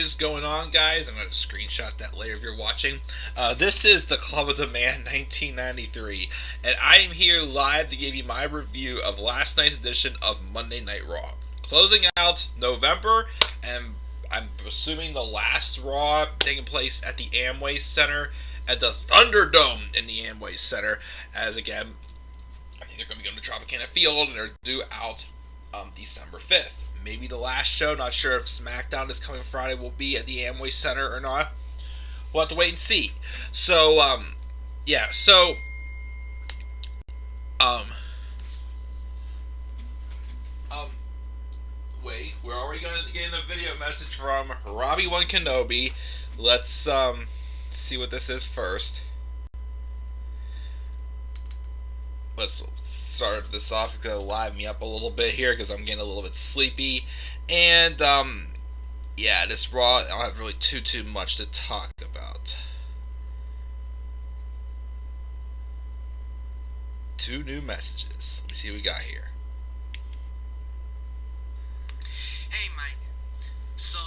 is going on, guys? I'm going to screenshot that later if you're watching. This is the Club of the Man 1993, and I am here live to give you my review of last night's edition of Monday Night Raw. Closing out November, and I'm assuming the last Raw taking place at the Amway Center, at the ThunderDome in the Amway Center, as again, I think they're going to be going to Tropicana Field, and they're due out December 5th. Maybe the last show. Not sure if SmackDown this coming Friday will be at the Amway Center or not. We'll have to wait and see. So, yeah. So, wait. We're already going to get a video message from Robbie One Kenobi. Let's see what this is first. Let's start this off. It's going to liven me up a little bit here because I'm getting a little bit sleepy. And, yeah, this Raw, I don't have really too much to talk about. 2 new messages. Let me see what we got here. Hey, Mike. So,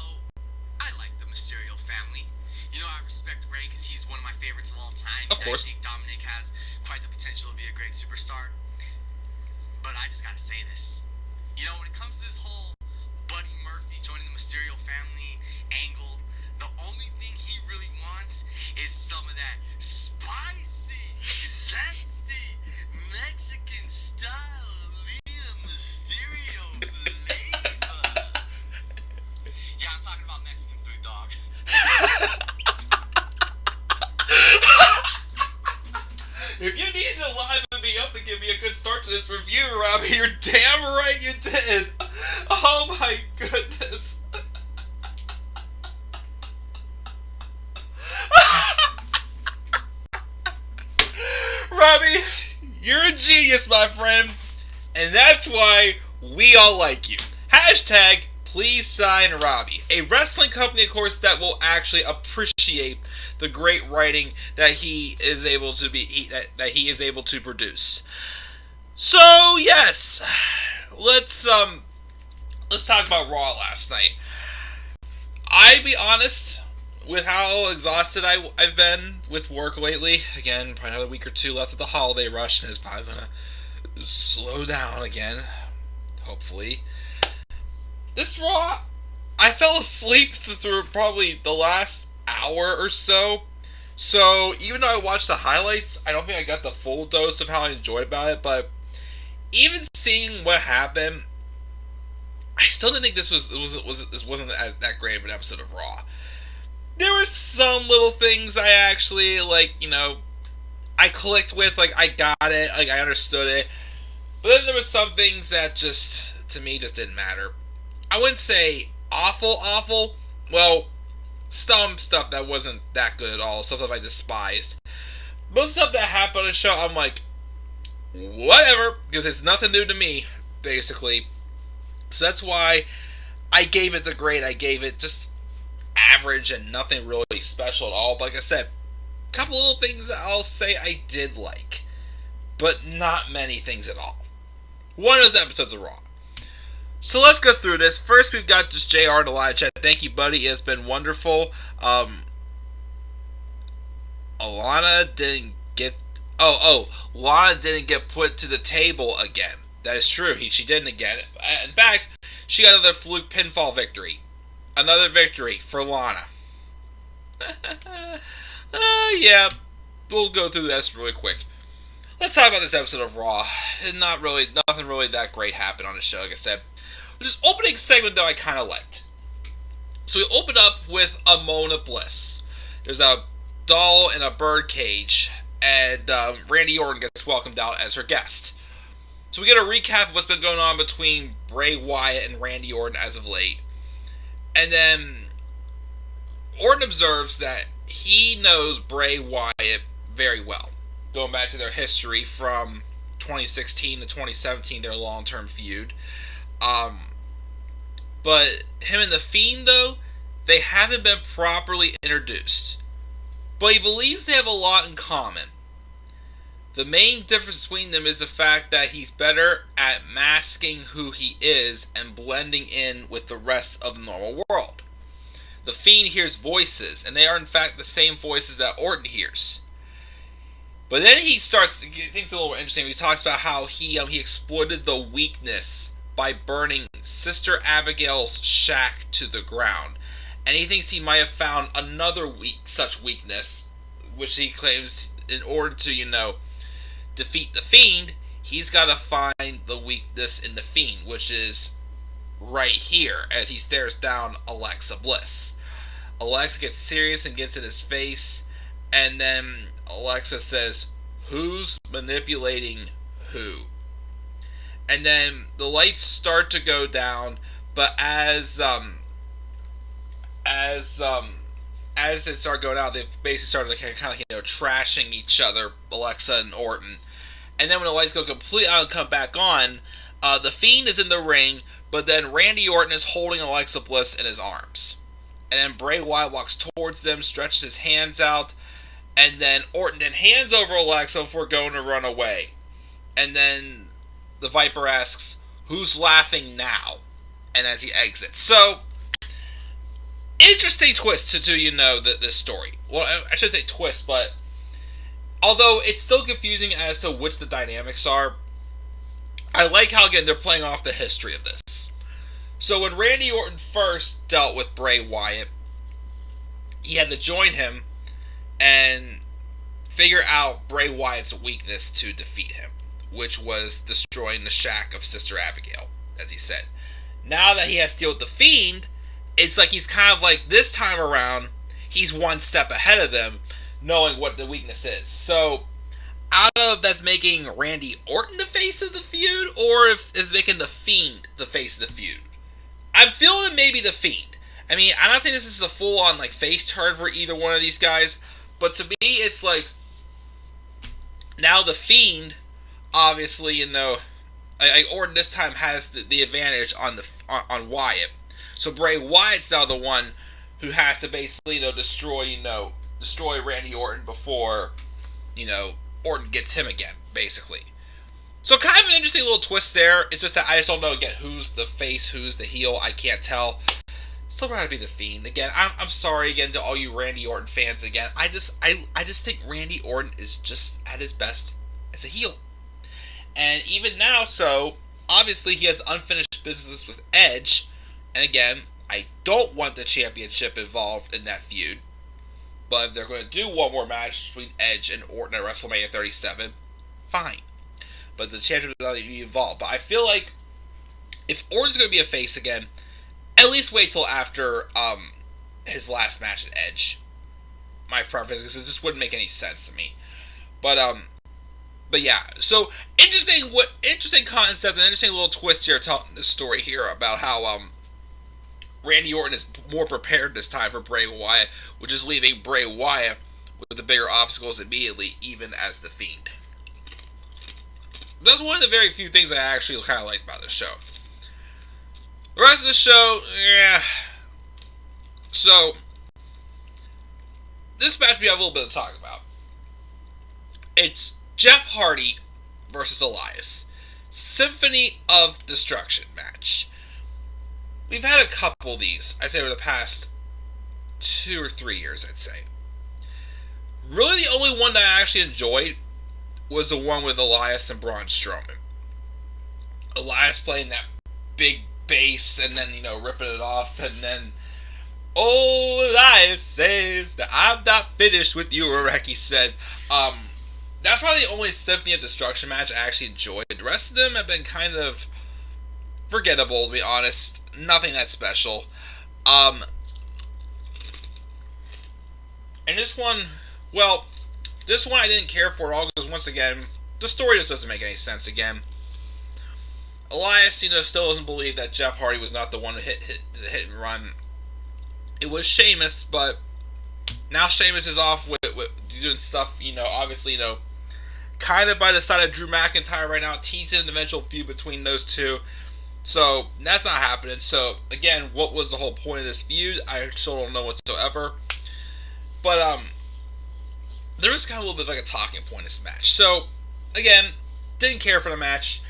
I like the Mysterio family. You know, I respect Ray because he's one of my favorites of all time. Of course. I think Dominic has quite the potential to be a great superstar. But I just gotta say this. You know, when it comes to this whole Buddy Murphy joining the Mysterio family angle, the only thing he really wants is some of that spicy, zesty, Mexican-style Liam Mysterio flavor. Yeah, I'm talking about Mexican food, dog. If you needed to liven me up and give me a good start to this review, Robbie, you're damn right you did. Oh my goodness. Robbie, you're a genius, my friend. And that's why we all like you. Hashtag please sign Robbie. A wrestling company, of course, that will actually appreciate the great writing that he is able to that he is able to produce. So yes, let's talk about Raw last night. I'd be honest with how exhausted I've been with work lately. Again, probably another week or 2 left of the holiday rush, and it's probably gonna slow down again. Hopefully, this Raw, I fell asleep through probably the last hour or so. So even though I watched the highlights, I don't think I got the full dose of how I enjoyed about it. But even seeing what happened, I still didn't think this wasn't that great of an episode of Raw. There were some little things I actually I clicked with, I got it, I understood it. But then there were some things that just to me just didn't matter. I wouldn't say awful. Well, some stuff that wasn't that good at all. Some stuff I despised. Most stuff that happened on the show, I'm like, whatever, because it's nothing new to me, basically. So that's why I gave it the grade. I gave it just average and nothing really special at all. But like I said, a couple little things that I'll say I did like, but not many things at all. One of those episodes of Raw. So let's go through this. First, we've got just JR in the live chat. Thank you, buddy. It's been wonderful. Alana didn't get... Lana didn't get put to the table again. That is true. She didn't again. In fact, she got another fluke pinfall victory. Another victory for Lana. Yeah. We'll go through this really quick. Let's talk about this episode of Raw. Nothing really that great happened on the show, like I said. This opening segment, though, I kind of liked. So we open up with a Mona Bliss. There's a doll in a bird cage, and Randy Orton gets welcomed out as her guest. So we get a recap of what's been going on between Bray Wyatt and Randy Orton as of late. And then Orton observes that he knows Bray Wyatt very well, going back to their history from 2016 to 2017, their long-term feud. But him and The Fiend, though, they haven't been properly introduced. But he believes they have a lot in common. The main difference between them is the fact that he's better at masking who he is and blending in with the rest of the normal world. the Fiend hears voices, and they are in fact the same voices that Orton hears. But then he starts to get things a little interesting. He talks about how he exploited the weakness by burning Sister Abigail's shack to the ground. And he thinks he might have found another such weakness, which he claims in order to, defeat the Fiend, he's got to find the weakness in the Fiend, which is right here as he stares down Alexa Bliss. Alexa gets serious and gets in his face, and then Alexa says, "Who's manipulating who?" And then the lights start to go down, but as they start going out, they basically start kind of trashing each other, Alexa and Orton. And then when the lights go completely out and come back on, the Fiend is in the ring, but then Randy Orton is holding Alexa Bliss in his arms. And then Bray Wyatt walks towards them, stretches his hands out, and then Orton then hands over Alexa before going to run away. And then the Viper asks, "Who's laughing now?" And as he exits. So, interesting twist to this story. Well, I should say twist, but although it's still confusing as to which the dynamics are, I like how, again, they're playing off the history of this. So when Randy Orton first dealt with Bray Wyatt, he had to join him and figure out Bray Wyatt's weakness to defeat him, which was destroying the shack of Sister Abigail, as he said. Now that he has to deal with the Fiend, it's like he's kind of like, this time around, he's one step ahead of them, knowing what the weakness is. So, out of that's making Randy Orton the face of the feud, or if it's making the Fiend the face of the feud. I'm feeling maybe the Fiend. I mean, I'm not saying this is a full-on face turn for either one of these guys, but to me, it's like, now the Fiend, obviously, Orton this time has the advantage on Wyatt. So Bray Wyatt's now the one who has to basically, destroy Randy Orton before, Orton gets him again, basically. So kind of an interesting little twist there. It's just that I just don't know, again, who's the face, who's the heel. I can't tell. Still rather be the Fiend. Again, I'm sorry again to all you Randy Orton fans again. I just think Randy Orton is just at his best as a heel. And even now, so obviously he has unfinished business with Edge. And again, I don't want the championship involved in that feud. But if they're going to do one more match between Edge and Orton at WrestleMania 37, fine. But the championship is not going to be involved. But I feel like if Orton's going to be a face again, at least wait till after his last match at Edge. My preference, because it just wouldn't make any sense to me. But yeah, so interesting concept, an interesting little twist here telling this story here about how Randy Orton is more prepared this time for Bray Wyatt, which is leaving Bray Wyatt with the bigger obstacles immediately, even as the Fiend. That's one of the very few things I actually kind of like about this show. The rest of the show, yeah. So, this match we have a little bit to talk about. It's Jeff Hardy versus Elias. Symphony of Destruction match. We've had a couple of these, I'd say, over the past 2 or 3 years, I'd say. Really, the only one that I actually enjoyed was the one with Elias and Braun Strowman. Elias playing that big bass and then, ripping it off, and then, "Oh, Elias says that I'm not finished with you," or like he said. That's probably the only Symphony of Destruction match I actually enjoyed. The rest of them have been kind of forgettable, to be honest. Nothing that special. And this one I didn't care for at all, because once again, the story just doesn't make any sense again. Elias, still doesn't believe that Jeff Hardy was not the one who hit and run. It was Sheamus, but now Sheamus is off with doing stuff, obviously, kind of by the side of Drew McIntyre right now, teasing an eventual feud between those two. So, that's not happening. So, again, what was the whole point of this feud? I still don't know whatsoever. But, there is kind of a little bit of a talking point in this match. So, again, didn't care for the match.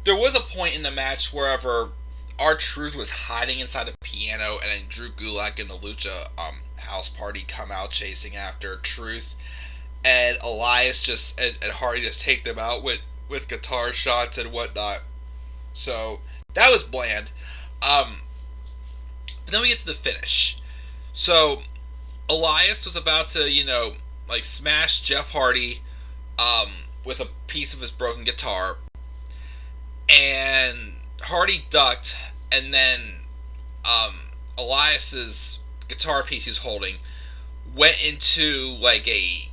There was a point in the match wherever R-Truth was hiding inside a piano, and then Drew Gulak and the Lucha House Party come out chasing after Truth, and Elias and Hardy just take them out with guitar shots and whatnot. So that was bland. But then we get to the finish. So Elias was about to, smash Jeff Hardy with a piece of his broken guitar, and Hardy ducked, and then Elias's guitar piece he was holding went into like a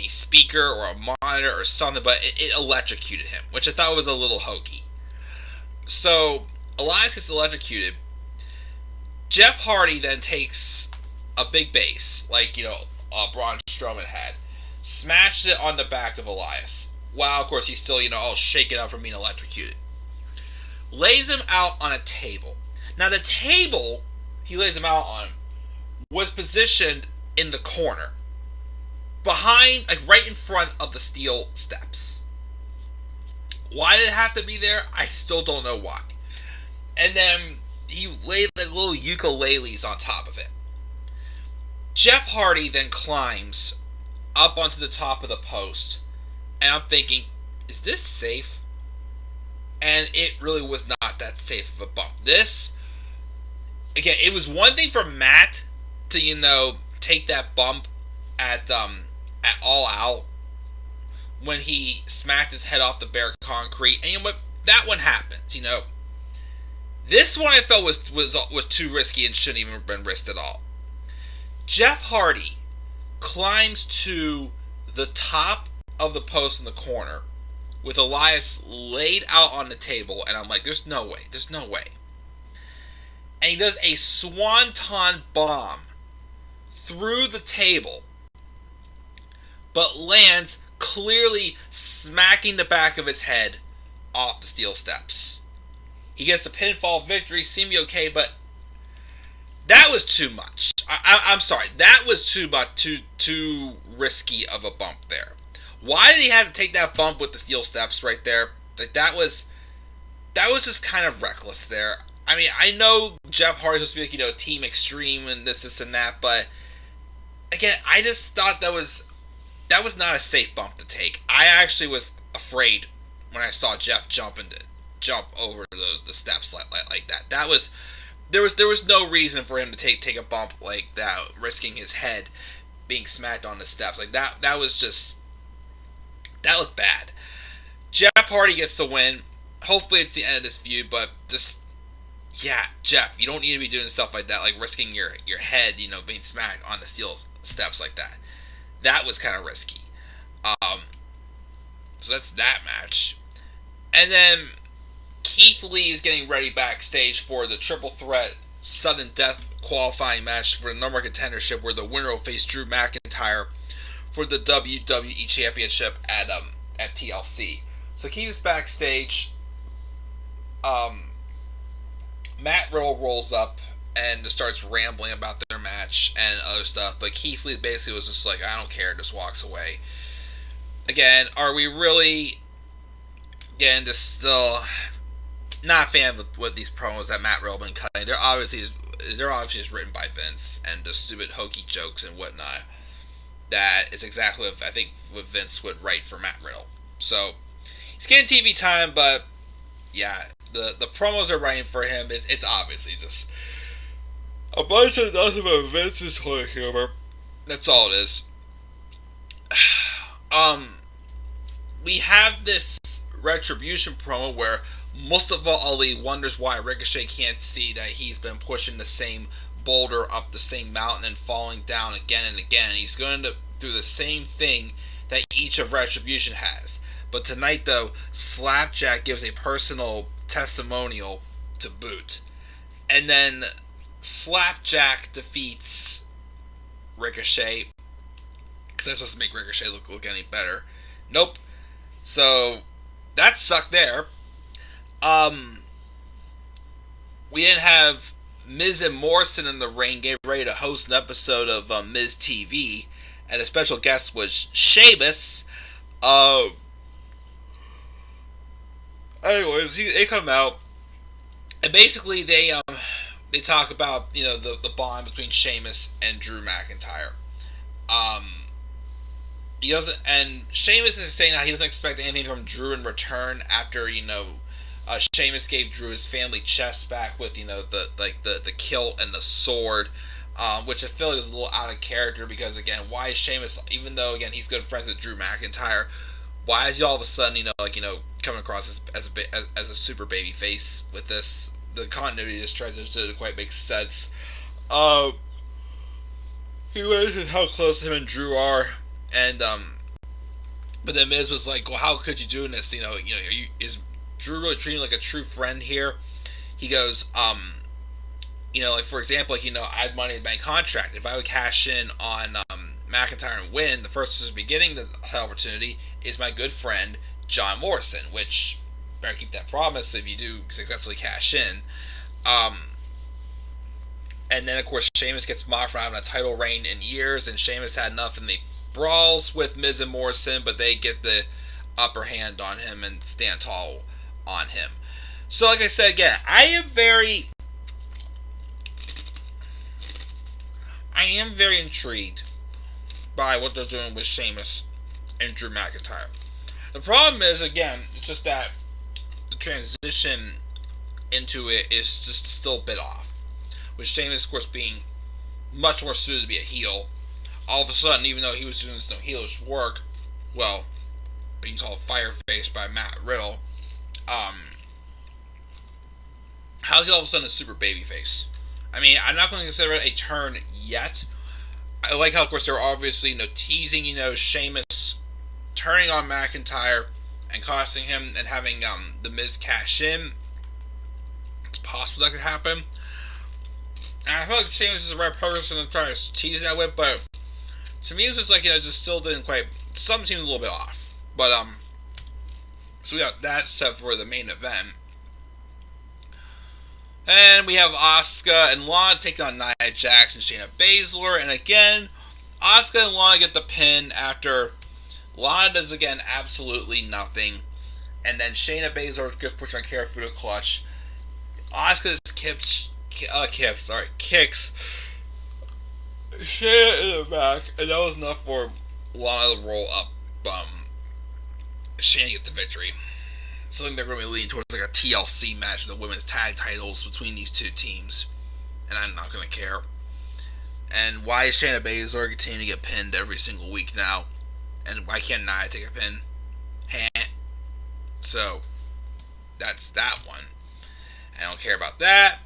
speaker or a monitor or something, but it electrocuted him, which I thought was a little hokey. So Elias gets electrocuted. Jeff Hardy then takes a big bass, like Braun Strowman had, smashed it on the back of Elias. While of course he's still all shaken up from being electrocuted. Lays him out on a table. Now the table he lays him out on was positioned in the corner, behind, like right in front of the steel steps. Why did it have to be there? I still don't know why. And then he laid like little ukuleles on top of it. Jeff Hardy then climbs up onto the top of the post, and I'm thinking, is this safe? And it really was not that safe of a bump. This, again, it was one thing for Matt to, take that bump at All Out when he smacked his head off the bare concrete. And what? That one happens, This one I felt was too risky and shouldn't even have been risked at all. Jeff Hardy climbs to the top of the post in the corner with Elias laid out on the table, and I'm like, there's no way. And he does a swanton bomb through the table, but lands clearly smacking the back of his head off the steel steps. He gets the pinfall victory, seemed okay, but that was too much. I'm sorry, that was too much, too risky of a bump there. Why did he have to take that bump with the steel steps right there? Like that was just kind of reckless there. I mean, I know Jeff Hardy's supposed to be like, Team Extreme and this and that, but again, I just thought that was not a safe bump to take. I actually was afraid when I saw Jeff jump over the steps like that. There was no reason for him to take a bump like that, risking his head being smacked on the steps. Like that was just, that looked bad. Jeff Hardy gets the win. Hopefully it's the end of this feud, but just, yeah, Jeff, you don't need to be doing stuff like that, like risking your head, being smacked on the steel steps like that. That was kind of risky. So that's that match. And then Keith Lee is getting ready backstage for the triple threat sudden death qualifying match for the number one contendership, where the winner will face Drew McIntyre for the WWE Championship at TLC. So Keith is backstage. Matt Riddle rolls up and just starts rambling about their match and other stuff, but Keith Lee basically was just like, I don't care, just walks away. Again, are we really, just still not a fan of what these promos that Matt Riddle been cutting? They're obviously just written by Vince and just stupid hokey jokes and whatnot. That is exactly what Vince would write for Matt Riddle. So he's getting TV time, but yeah, the promos are writing for him. It's obviously just a bunch of nothing but Vince's toy humor. That's all it is. We have this Retribution promo where Mustafa Ali wonders why Ricochet can't see that he's been pushing the same boulder up the same mountain and falling down again and again. He's going to do the same thing that each of Retribution has. But tonight, though, Slapjack gives a personal testimonial to boot. And then Slapjack defeats Ricochet, because that's supposed to make Ricochet look any better. Nope. So that sucked there. We didn't have Miz and Morrison in the ring getting ready to host an episode of Miz TV, and a special guest was Sheamus. Anyways, they come out, And basically, they talk about the bond between Sheamus and Drew McIntyre. Um, he doesn't, and Sheamus is saying that he doesn't expect anything from Drew in return after Sheamus gave Drew his family chest back with the kilt and the sword. Which I feel like is a little out of character because again, why is Sheamus, even though again he's good friends with Drew McIntyre, why is he all of a sudden coming across as a super baby face with this? The continuity just tries to quite make sense. He mentions how close him and Drew are, and but then Miz was like, well, how could you do this? Is Drew really treating like a true friend here? He goes, like for example, I had Money in the Bank contract. If I would cash in on McIntyre and win, the first person beginning the opportunity is my good friend John Morrison, which better keep that promise if you do successfully cash in. And then of course Sheamus gets mocked for having a title reign in years, and Sheamus had enough in the brawls with Miz and Morrison, but they get the upper hand on him and stand tall on him. So like I said again, I am very intrigued by what they're doing with Sheamus and Drew McIntyre. The problem is, again, it's just that the transition into it is just still a bit off. With Sheamus, of course, being much more suited to be a heel, all of a sudden, even though he was doing some heelish work, well, being called Fireface by Matt Riddle, how's he all of a sudden a super babyface? I mean, I'm not going to consider it a turn yet. I like how, of course, they're obviously teasing, Sheamus turning on McIntyre and costing him and having the Miz cash in. It's possible that could happen. And I feel like Sheamus is the right person to try to tease that with, but to me it was just like, just still didn't quite, something seemed a little bit off. But, so we got that set for the main event. And we have Asuka and Lana taking on Nia Jax and Shayna Baszler. And again, Asuka and Lana get the pin after Lana does, again, absolutely nothing. And then Shayna Baszler gets pushed on Karafuda clutch. Asuka kicks Shayna in the back. And that was enough for Lana to roll up Shayna to get the victory. So I think they're going to be leading towards like a TLC match of the women's tag titles between these two teams. And I'm not going to care. And why is Shayna Baszler continuing to get pinned every single week now? And why can't Nia take a pin? So, that's that one. I don't care about that.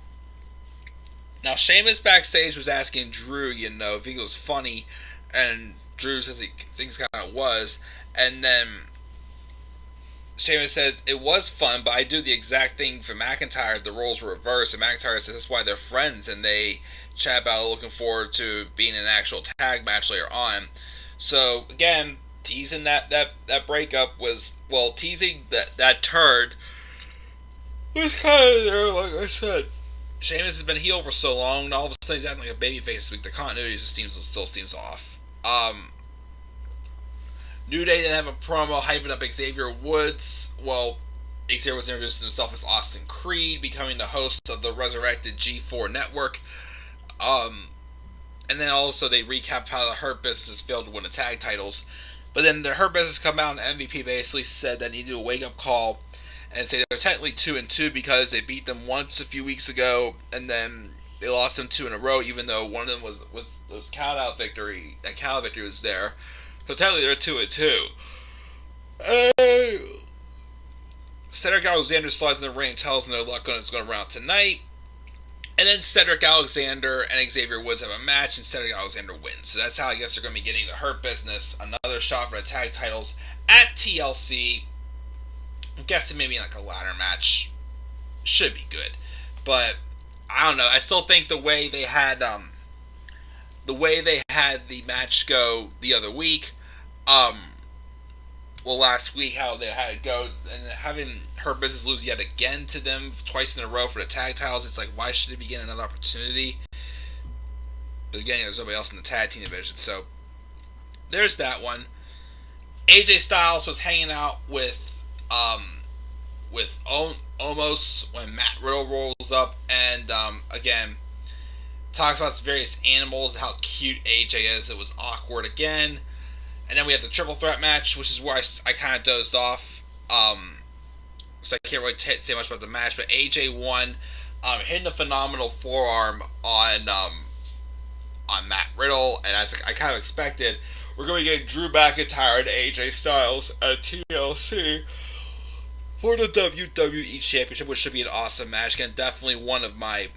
Now, Sheamus backstage was asking Drew, if he was funny. And Drew says he thinks kind of was. And then Sheamus said, it was fun, but I do the exact thing for McIntyre. The roles were reversed, and McIntyre says that's why they're friends, and they chat about looking forward to being in an actual tag match later on. So, again, teasing that breakup was, well, teasing that turd was kind of there, like I said. Sheamus has been heel for so long, and all of a sudden he's acting like a babyface this week. The continuity still seems off. New Day didn't have a promo hyping up Xavier Woods. Well, Xavier Woods introduced himself as Austin Creed, becoming the host of the resurrected G4 network. And then also they recapped how the Hurt Business has failed to win the tag titles. But then the Hurt Business come out and MVP basically said that they needed a wake-up call and say they're technically 2-2 because they beat them once a few weeks ago, and then they lost them 2 in a row, even though one of them was count-out victory. That count-out victory was there. So technically they're 2-2. Cedric Alexander slides in the ring and tells them their luck is going to run out tonight. And then Cedric Alexander and Xavier Woods have a match, and Cedric Alexander wins. So that's how I guess they're going to be getting the Hurt Business another shot for the tag titles at TLC. I'm guessing maybe like a ladder match should be good. But I don't know. I still think the way they had the match go the other week, last week, how they had it go, and having Her Business lose yet again to them twice in a row for the tag titles, it's like, why should they be getting another opportunity? But again, there's nobody else in the tag team division, so there's that one. AJ Styles was hanging out with almost when Matt Riddle rolls up and again talks about various animals, how cute AJ is. It was awkward again. And then we have the triple threat match, which is where I kind of dozed off. So I can't really say much about the match, but AJ won, hitting a phenomenal forearm on Matt Riddle, and as I kind of expected, we're going to get Drew McIntyre and AJ Styles at TLC for the WWE Championship, which should be an awesome match. Again, definitely one of my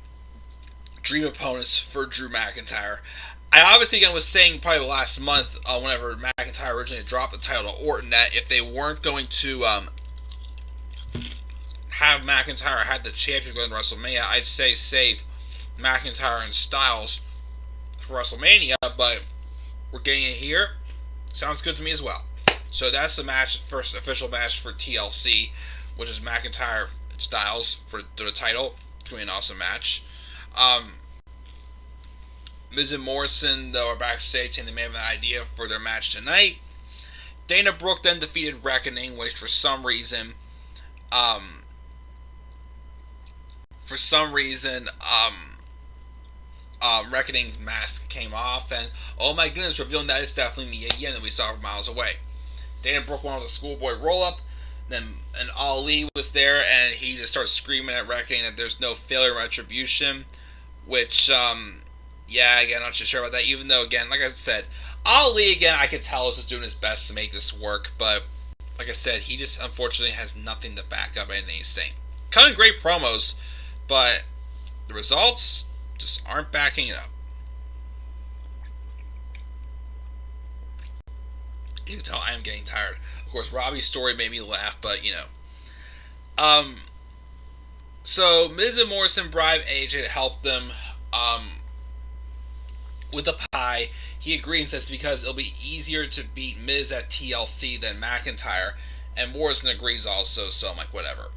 dream opponents for Drew McIntyre. I obviously again was saying probably last month, whenever McIntyre originally dropped the title to Orton, that if they weren't going to have McIntyre had the champion going to WrestleMania, I'd say save McIntyre and Styles for WrestleMania, but we're getting it here. Sounds good to me as well. So that's the match, first official match for TLC, which is McIntyre and Styles for the title. It's going to be an awesome match. Miz and Morrison, though, are backstage saying they may have an idea for their match tonight. Dana Brooke then defeated Reckoning, which for some reason, Reckoning's mask came off, and oh my goodness, revealing that it's definitely Mia Yim that we saw from miles away. Dana Brooke went with a schoolboy roll-up, and Ali was there, and he just started screaming at Reckoning that there's no failure retribution, which, yeah, again, I'm not too sure about that, even though, again, like I said, Ali, again, I could tell is just doing his best to make this work, but, like I said, he just, unfortunately, has nothing to back up anything he's saying. Cutting great promos, but the results just aren't backing it up. You can tell I am getting tired. Of course, Robbie's story made me laugh, but, you know. So, Miz and Morrison bribe AJ to help them, with a pie. He agrees and says because it'll be easier to beat Miz at TLC than McIntyre, and Morrison agrees also, so I'm like, whatever.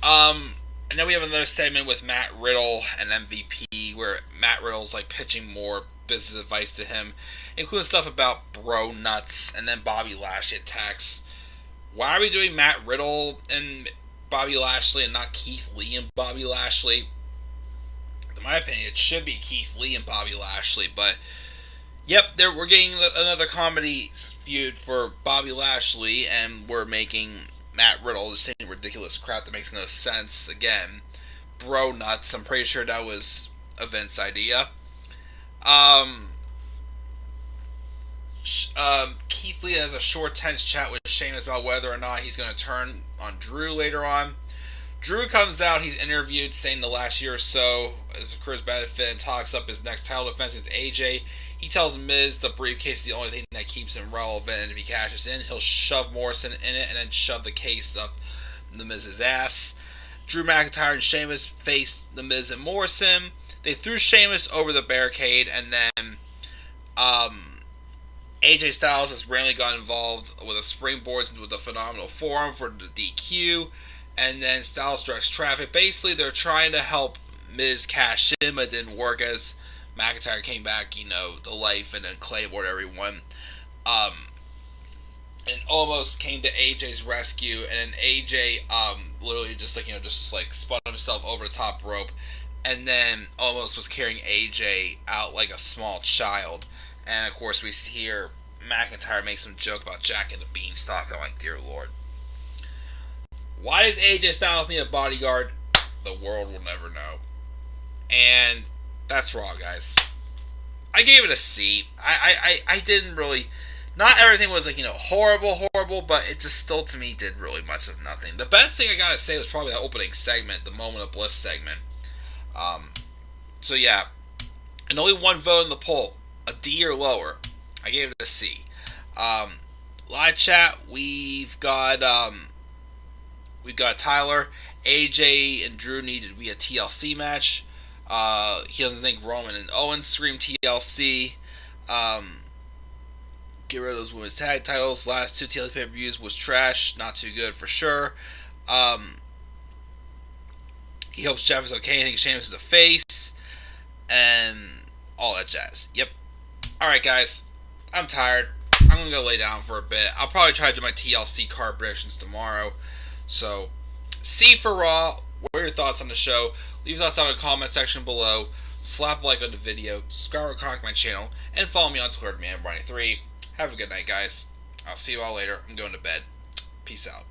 And then we have another segment with Matt Riddle and MVP, where Matt Riddle's like pitching more business advice to him, including stuff about bro nuts, and then Bobby Lashley attacks. Why are we doing Matt Riddle and Bobby Lashley and not Keith Lee and Bobby Lashley? In my opinion, it should be Keith Lee and Bobby Lashley, but yep, we're getting another comedy feud for Bobby Lashley, and we're making Matt Riddle the same ridiculous crap that makes no sense. Again, bro nuts. I'm pretty sure that was a Vince idea. Keith Lee has a short, tense chat with Sheamus about whether or not he's going to turn on Drew later on. Drew comes out, he's interviewed, saying the last year or so, as for career's benefit, and talks up his next title defense against AJ. He tells Miz the briefcase is the only thing that keeps him relevant, and if he cashes in, he'll shove Morrison in it and then shove the case up the Miz's ass. Drew McIntyre and Sheamus face the Miz and Morrison. They threw Sheamus over the barricade, and then AJ Styles has randomly got involved with a springboard with a phenomenal forearm for the DQ. And then Styles directs traffic. Basically, they're trying to help Miz cash in, but it didn't work as McIntyre came back, to life, and then clayboarded everyone. And almost came to AJ's rescue, and then AJ literally just spun himself over the top rope, and then almost was carrying AJ out like a small child. And of course, we hear McIntyre make some joke about Jack and the Beanstalk. I'm like, dear Lord. Why does AJ Styles need a bodyguard? The world will never know. And that's Raw, guys. I gave it a C. I didn't really... Not everything was horrible, but it just still, to me, did really much of nothing. The best thing I gotta say was probably that opening segment, the Moment of Bliss segment. So yeah. And only one vote in the poll. A D or lower. I gave it a C. Live chat, we've got Tyler. AJ and Drew needed to be a TLC match. He doesn't think Roman and Owens scream TLC. Get rid of those women's tag titles. Last two TLC pay-per-views was trash. Not too good for sure. He hopes Jeff is okay. I think Sheamus is a face. And all that jazz. Yep. Alright, guys. I'm tired. I'm going to go lay down for a bit. I'll probably try to do my TLC card predictions tomorrow. So, C for Raw. What are your thoughts on the show? Leave your thoughts down in the comment section below. Slap a like on the video. Subscribe or comment my channel. And follow me on Twitter, Man93. Have a good night, guys. I'll see you all later. I'm going to bed. Peace out.